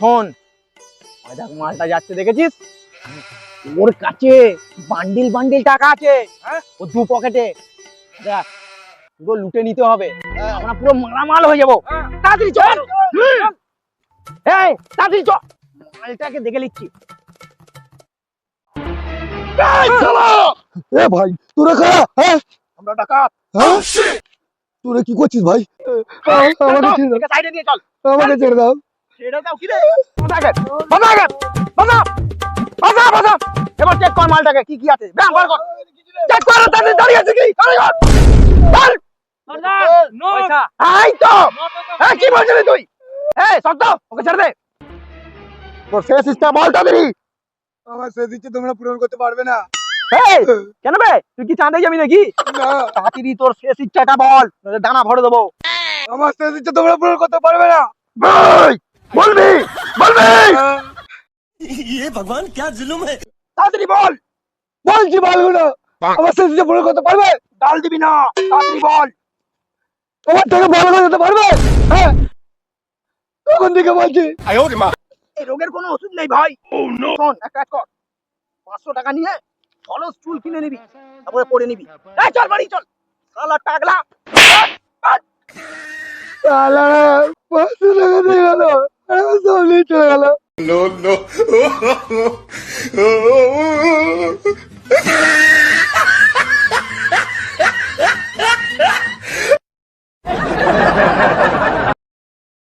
শোন, দেখ মালটা যাচ্ছে দেখেছিস? ওর কাছে বান্ডিল বান্ডিল টাকা আছে, ও দু পকেটে। দেখ পুরো লুটে নিতে হবে, আমরা পুরো মালামাল হয়ে যাবো। তাড়াতাড়ি চল, এই তাড়াতাড়ি চল, মালটাকে দেখে নিচ্ছি। এ ভাই তোরা কারা? হ্যাঁ আমরা ডাকাত। তোরা কি করছিস ভাই? আমাকে ছেড়ে দাও, সাইডে নিয়ে চল। আমাকে ছেড়ে দাও। ছেড়ে দাও কি রে? বাজা। এবার চেক কর মালটাকে কি কি আছে। ব্যাম বার কর, চেক কর। তাড়াতাড়ি দাঁড়িয়ে আছে কি? দাঁড়িয়ে কর। চল। পয়সা। এই তো। এই কি বলছিস তুই? এই শক্ত, ওকে ছেড়ে দে। তোর শেষ ইচ্ছা বল তাড়াতাড়ি। আমার শেষ ইচ্ছে তোমরা পূরণ করতে পারবে না। এই কেন বে? তুই কি চাঁদে যাবি নাকি? না, তাড়াতাড়ি তোর শেষ ইচ্ছাটা বল, নইলে ডানা ভরে দেবো। আমার শেষ ইচ্ছে তোমরা পূরণ করতে পারবে না। বলবি বলবি, ये भगवान क्या जुल्म है। তাড়াতাড়ি বল। বলছি বলবো না। আমার শেষ ইচ্ছে পূরণ করতে পারবে? ডাল দিবি না, তাড়াতাড়ি বল। আমার থেকে ভালো করে যেতে পারবে? হ্যাঁ তখন থেকে বলছি। এই রোগের কোনো ওষুধ নেই ভাই। শোন, এক কাজ কর, 500 টাকা নিয়ে ফলস চুল কিনে নিবি, তারপরে পরে নিবি। এই চল বাড়ি চল, শালা টাগলা। শালা 500 টাকা দিয়ে গেল, আমার সব নিয়ে চলে গেল। No, no.